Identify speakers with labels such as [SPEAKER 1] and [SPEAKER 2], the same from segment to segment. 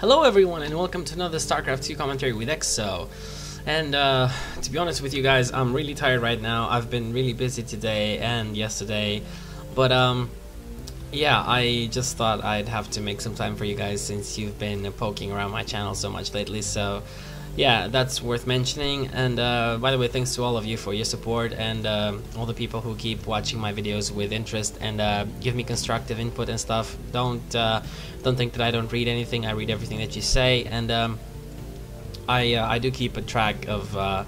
[SPEAKER 1] Hello everyone and welcome to another StarCraft 2 commentary with EXO. And to be honest with you guys, I'm really tired right now. I've been really busy today and yesterday, but yeah, I just thought I'd have to make some time for you guys since you've been poking around my channel so much lately. So yeah, that's worth mentioning. And by the way, thanks to all of you for your support and all the people who keep watching my videos with interest and give me constructive input and stuff. Don't think that I don't read anything. I read everything that you say, and I do keep a track of I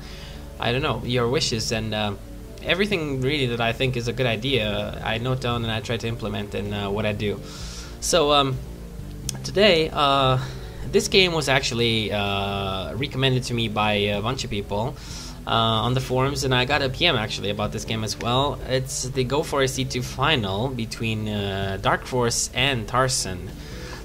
[SPEAKER 1] don't know, your wishes and everything really that I think is a good idea. I note down and I try to implement in what I do. So today this game was actually recommended to me by a bunch of people on the forums, and I got a PM actually about this game as well. It's the Go for a C2 final between Darkforce and Tarson.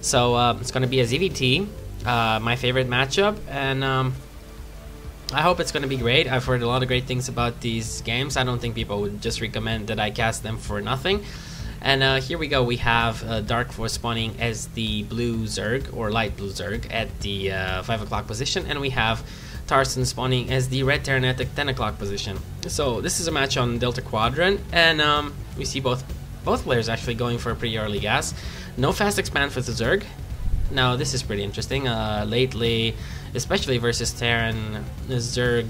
[SPEAKER 1] So it's going to be a ZVT, my favorite matchup, and I hope it's going to be great. I've heard a lot of great things about these games. I don't think people would just recommend that I cast them for nothing. And here we go. We have Darkforce spawning as the blue Zerg, or light blue Zerg, at the 5 o'clock position, and we have Tarson spawning as the red Terran at the 10 o'clock position. So this is a match on Delta Quadrant, and we see both players actually going for a pretty early gas. No fast expand for the Zerg. Now this is pretty interesting. Lately, especially versus Terran, Zerg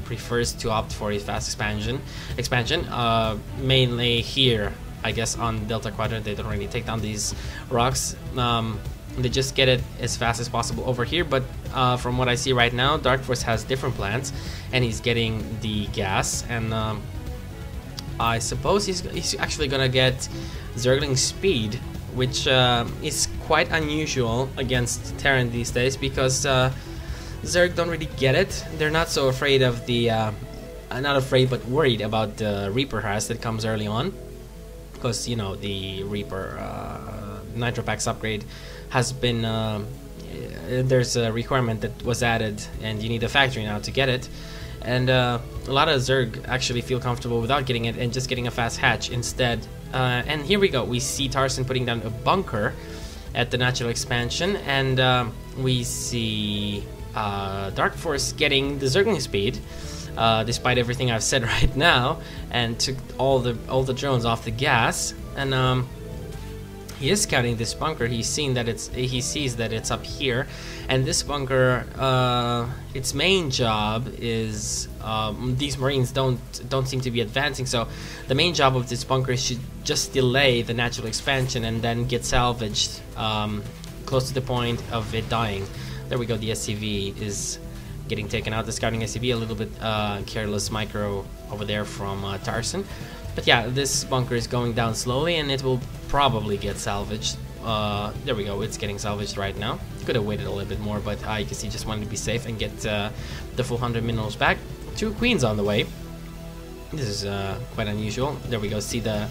[SPEAKER 1] prefers to opt for a fast expansion. Mainly here, I guess, on Delta Quadrant, they don't really take down these rocks. They just get it as fast as possible over here. But from what I see right now, Darkforce has different plans, and he's getting the gas. And I suppose he's actually gonna get Zergling speed, which is quite unusual against Terran these days, because Zerg don't really get it. They're not so afraid of the, not afraid but worried about the Reaper harass that comes early on, because you know the Reaper Nitro Packs upgrade has been, there's a requirement that was added, and you need a factory now to get it. And a lot of Zerg actually feel comfortable without getting it and just getting a fast hatch instead. And here we go. We see Tarson putting down a bunker at the natural expansion, and we see Darkforce getting the Zergling speed, despite everything I've said right now, and took all the drones off the gas. And he is scouting this bunker. He sees that it's up here, and this bunker, its main job is these Marines don't seem to be advancing. So the main job of this bunker is to just delay the natural expansion and then get salvaged close to the point of it dying. There we go. The SCV is getting taken out. The scouting SCV, a little bit careless micro over there from Tarson. But yeah, this bunker is going down slowly, and it will probably get salvaged. There we go, it's getting salvaged right now. Could have waited a little bit more, but I guess he just wanted to be safe and get the full 100 minerals back. 2 queens on the way. This is quite unusual. There we go, see the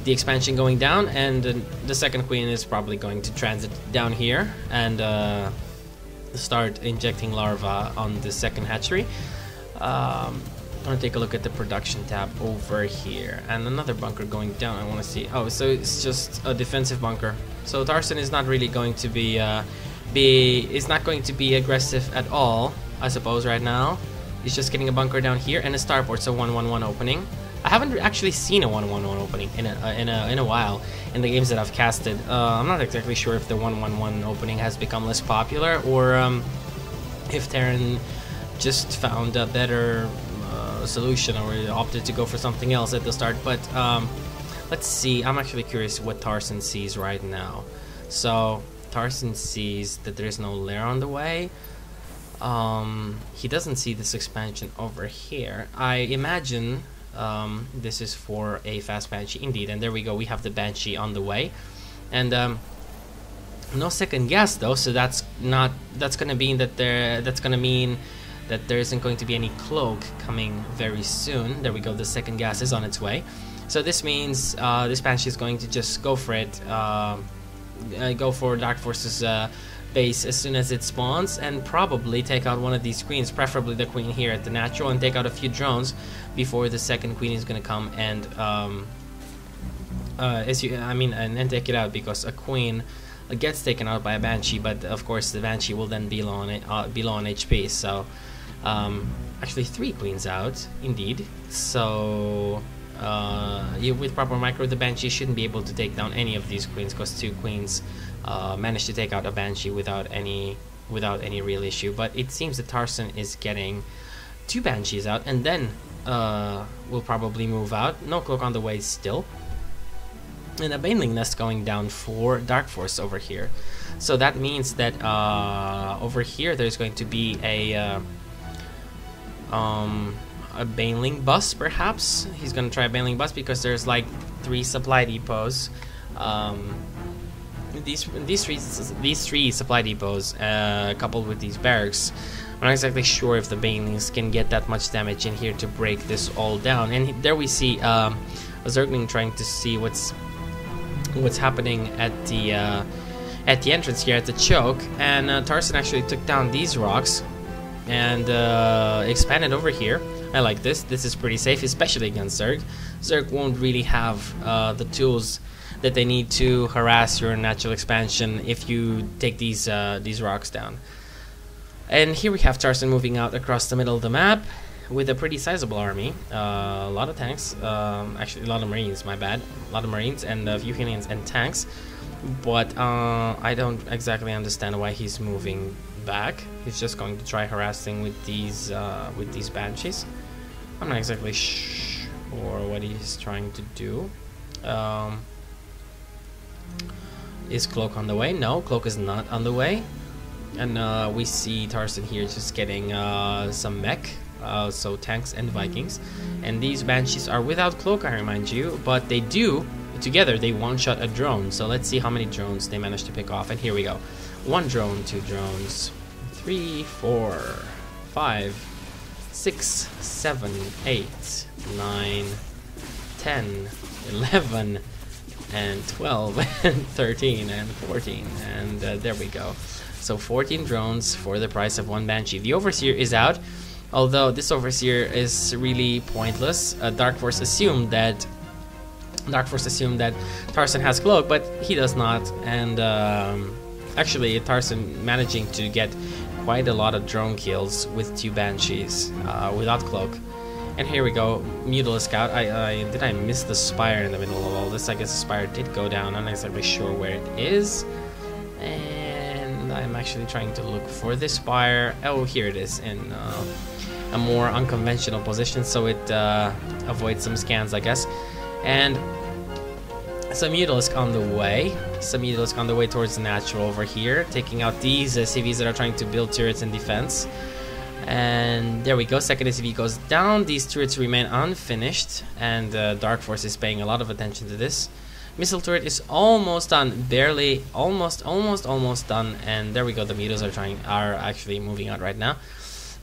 [SPEAKER 1] expansion going down, and the second queen is probably going to transit down here and start injecting larvae on the second hatchery. I'm gonna take a look at the production tab over here, and another bunker going down. I want to see. Oh, so it's just a defensive bunker. So Tarson is not really going to be aggressive at all, I suppose. Right now, he's just getting a bunker down here and a starport. So 1-1-1 opening. I haven't actually seen a 1-1-1 opening in a while in the games that I've casted. I'm not exactly sure if the 1-1-1 opening has become less popular, or if Terran just found a better solution, or opted to go for something else at the start. But let's see. I'm actually curious what Tarson sees right now. So Tarson sees that there's no lair on the way. He doesn't see this expansion over here. I imagine this is for a fast Banshee indeed, and there we go. We have the Banshee on the way, and no second gas though. So that's gonna mean that there isn't going to be any cloak coming very soon. There we go, the second gas is on its way. So this means this Banshee is going to just go for it, go for Darkforce's base as soon as it spawns, and probably take out one of these queens, preferably the queen here at the natural, and take out a few drones before the second queen is going to come and and take it out, because a queen gets taken out by a Banshee, but of course the Banshee will then be low on HP. So actually 3 queens out, indeed. So with proper micro, the Banshee shouldn't be able to take down any of these queens, because 2 queens managed to take out a Banshee without any real issue. But it seems that Tarson is getting 2 Banshees out, and then will probably move out. No cloak on the way still. And a Baneling Nest going down for Darkforce over here. So that means that over here there's going to be a Baneling bus, perhaps. He's gonna try a Baneling bus because there's like 3 supply depots. These three supply depots, coupled with these barracks, I'm not exactly sure if the Banelings can get that much damage in here to break this all down. And there we see a Zergling trying to see what's happening at the entrance here at the choke, and Tarson actually took down these rocks and expanded over here. I like this. This is pretty safe, especially against Zerg. Zerg won't really have the tools that they need to harass your natural expansion if you take these rocks down. And here we have Tarson moving out across the middle of the map with a pretty sizable army. A lot of tanks, actually a lot of Marines, my bad. A lot of Marines and a few Helians and tanks. But I don't exactly understand why he's moving back. He's just going to try harassing with these Banshees. I'm not exactly sure what he's trying to do. Is Cloak on the way? No, Cloak is not on the way. And we see Tarson here just getting some mech, so tanks and Vikings. And these Banshees are without Cloak, I remind you, but they do, together, they one-shot a drone. So let's see how many drones they manage to pick off. And here we go. 1 drone, 2 drones, 3, 4, 5, 6, 7, 8, 9, 10, 11, and 12, and 13, and 14, and there we go. So 14 drones for the price of 1 Banshee. The Overseer is out, although this Overseer is really pointless. Darkforce assumed that Tarson has Cloak, but he does not. And actually, Tarson managing to get quite a lot of drone kills with 2 Banshees without Cloak. And here we go, Mutalisk Scout. Did I miss the Spire in the middle of all this? I guess the Spire did go down. I'm not exactly sure where it is. And I'm actually trying to look for this Spire. Oh, here it is, in a more unconventional position, so it avoids some scans, I guess. And some Mutalisk on the way. Some Mutalisk on the way towards the natural over here, taking out these CVs that are trying to build turrets in defense. And there we go, second SCV goes down. These turrets remain unfinished, and Darkforce is paying a lot of attention to this. Missile turret is almost done, barely, almost done. And there we go, the Mutas are actually moving out right now.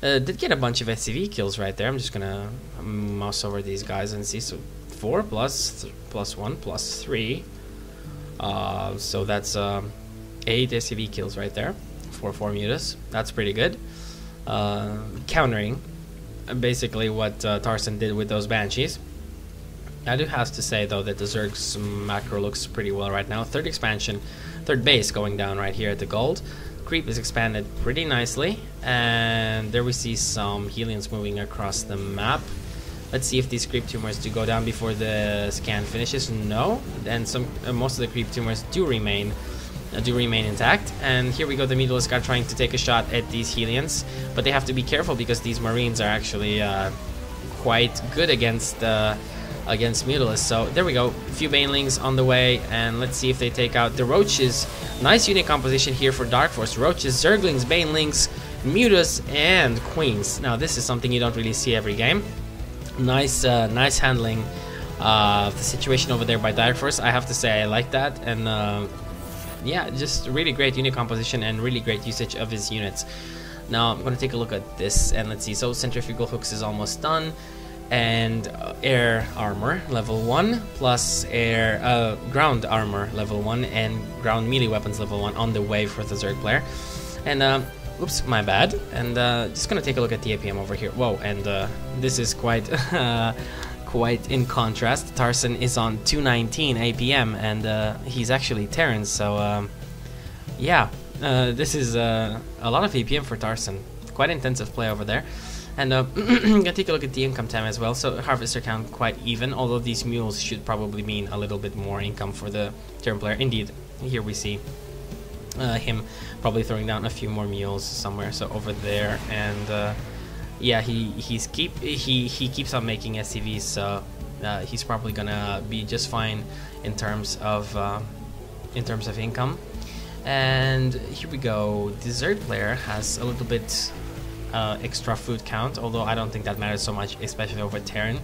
[SPEAKER 1] Did get a bunch of SCV kills right there. I'm just gonna mouse over these guys and see. So 4 plus 1 plus 3. So that's 8 SCV kills right there for 4 Mutas. That's pretty good. Countering basically what Tarson did with those Banshees. I do have to say though that the Zerg's macro looks pretty well right now. Third expansion, third base going down right here at the gold. Creep is expanded pretty nicely, and there we see some Helians moving across the map. Let's see if these creep tumors do go down before the scan finishes. No, and most of the creep tumors do remain intact. And here we go, the Mutalisk are trying to take a shot at these Helians, but they have to be careful because these Marines are actually quite good against Mutalisk. So there we go, a few Banelings on the way, and let's see if they take out the Roaches. Nice unit composition here for Darkforce. Roaches, Zerglings, Banelings, Mutas, and Queens. Now this is something you don't really see every game. Nice handling of the situation over there by Darkforce. I have to say I like that, and yeah, just really great unit composition and really great usage of his units. Now I'm going to take a look at this, and let's see. So centrifugal hooks is almost done, and air armor level 1 plus ground armor level 1 and ground melee weapons level 1 on the way for the Zerg player. And oops, my bad. And just going to take a look at the APM over here. Whoa, and this is quite quite in contrast. Tarson is on 219 APM, and he's actually Terran, so yeah, this is a lot of APM for Tarson. Quite intensive play over there. And gonna take a look at the income time as well. So harvester count quite even, although these mules should probably mean a little bit more income for the Terran player. Indeed, here we see him probably throwing down a few more mules somewhere. So over there, and yeah, he keeps on making SCVs. So he's probably gonna be just fine in terms of income. And here we go. The Zerg player has a little bit extra food count, although I don't think that matters so much, especially over Terran.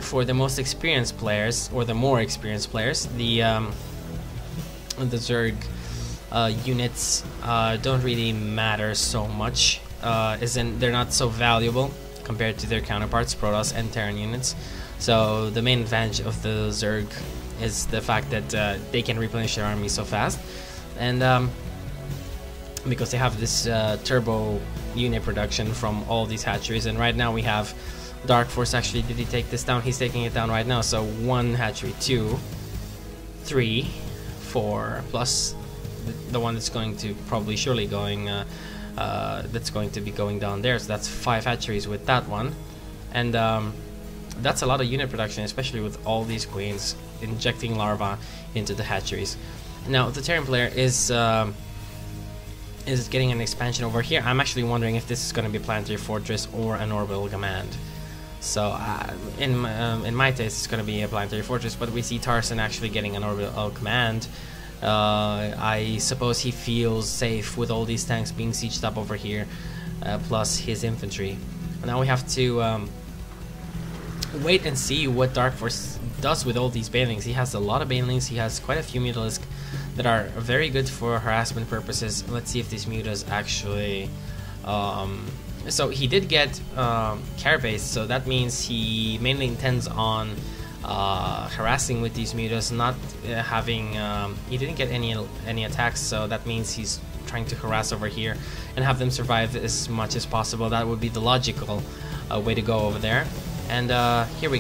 [SPEAKER 1] For the most experienced players, or the more experienced players, the Zerg units don't really matter so much, as in they're not so valuable compared to their counterparts, Protoss and Terran units. So the main advantage of the Zerg is the fact that they can replenish their army so fast, and because they have this turbo unit production from all these hatcheries. And right now we have Darkforce. Actually, did he take this down? He's taking it down right now. So 1 hatchery, 2, 3, 4, plus the one that's going to probably surely going that's going to be going down there. So that's 5 hatcheries with that one, and that's a lot of unit production, especially with all these queens injecting larvae into the hatcheries. Now the Terran player is getting an expansion over here. I'm actually wondering if this is going to be Planetary Fortress or an Orbital Command. So in my taste, it's going to be a Planetary Fortress, but we see Tarson actually getting an Orbital Command. I suppose he feels safe with all these tanks being sieged up over here, plus his infantry. Now we have to wait and see what Darkforce does with all these banelings. He has a lot of banelings. He has quite a few mutalisks that are very good for harassment purposes. Let's see if these mutas actually so he did get Carapace, so that means he mainly intends on harassing with these mutas, not having he didn't get any attacks, so that means he's trying to harass over here and have them survive as much as possible. That would be the logical way to go over there. And here we go.